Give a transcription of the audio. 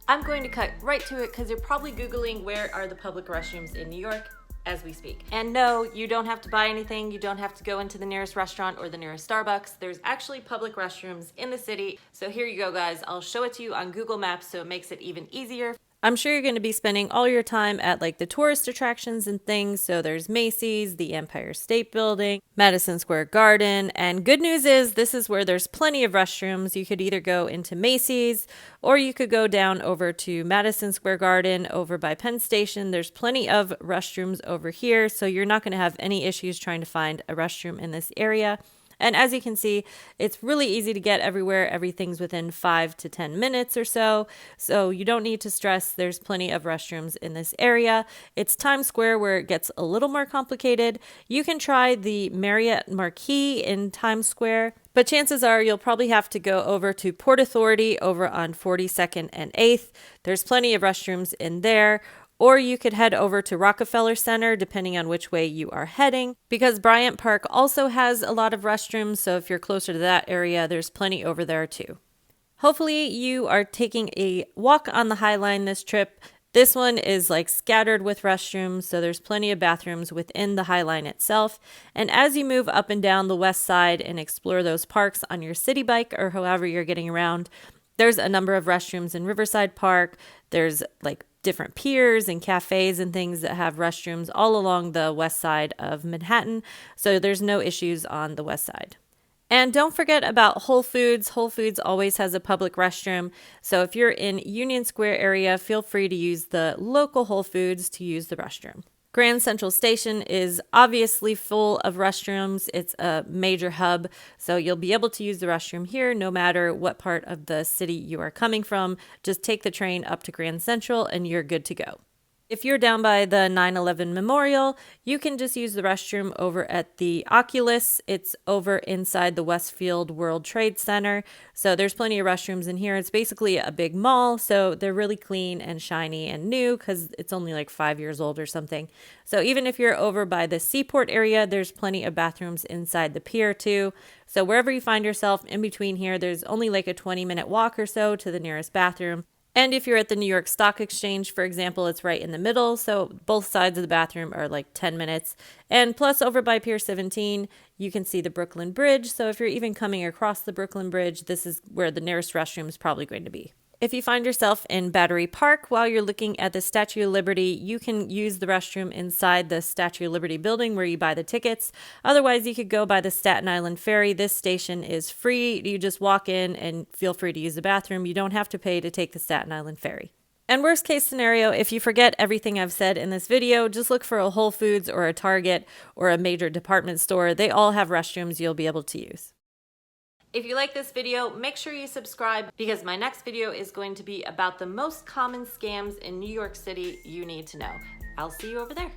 I'm going to cut right to it because you're probably Googling where are the public restrooms in New York as we speak. And no, you don't have to buy anything. You don't have to go into the nearest restaurant or the nearest Starbucks. There's actually public restrooms in the city. So here you go, guys. I'll show it to you on Google Maps so it makes it even easier. I'm sure you're going to be spending all your time at like the tourist attractions and things. So there's Macy's, the Empire State Building, Madison Square Garden. And good news is this is where there's plenty of restrooms. You could either go into Macy's or you could go down over to Madison Square Garden over by Penn Station. There's plenty of restrooms over here. So you're not going to have any issues trying to find a restroom in this area. And as you can see, it's really easy to get everywhere. Everything's within 5 to 10 minutes or so. So you don't need to stress. There's plenty of restrooms in this area. It's Times Square where it gets a little more complicated. You can try the Marriott Marquis in Times Square, but chances are you'll probably have to go over to Port Authority over on 42nd and 8th. There's plenty of restrooms in there. Or you could head over to Rockefeller Center, depending on which way you are heading, because Bryant Park also has a lot of restrooms. So if you're closer to that area, there's plenty over there too. Hopefully you are taking a walk on the High Line this trip. This one is like scattered with restrooms, so there's plenty of bathrooms within the High Line itself. And as you move up and down the west side and explore those parks on your city bike or however you're getting around, there's a number of restrooms in Riverside Park. There's like different piers and cafes and things that have restrooms all along the west side of Manhattan. So there's no issues on the west side. And don't forget about Whole Foods. Whole Foods always has a public restroom. So if you're in Union Square area, feel free to use the local Whole Foods to use the restroom. Grand Central Station is obviously full of restrooms. It's a major hub, so you'll be able to use the restroom here no matter what part of the city you are coming from. Just take the train up to Grand Central and you're good to go. If you're down by the 9/11 Memorial, you can just use the restroom over at the Oculus. It's over inside the Westfield World Trade Center. So there's plenty of restrooms in here. It's basically a big mall, so they're really clean and shiny and new because it's only like 5 years old or something. So even if you're over by the Seaport area, there's plenty of bathrooms inside the pier too. So wherever you find yourself in between here, there's only like a 20-minute walk or so to the nearest bathroom. And if you're at the New York Stock Exchange, for example, it's right in the middle. So both sides of the bathroom are like 10 minutes. And plus over by Pier 17, you can see the Brooklyn Bridge. So if you're even coming across the Brooklyn Bridge, this is where the nearest restroom is probably going to be. If you find yourself in Battery Park while you're looking at the Statue of Liberty, you can use the restroom inside the Statue of Liberty building where you buy the tickets. Otherwise, you could go by the Staten Island Ferry. This station is free. You just walk in and feel free to use the bathroom. You don't have to pay to take the Staten Island Ferry. And worst case scenario, if you forget everything I've said in this video, just look for a Whole Foods or a Target or a major department store. They all have restrooms you'll be able to use. If you like this video, make sure you subscribe because my next video is going to be about the most common scams in New York City you need to know. I'll see you over there.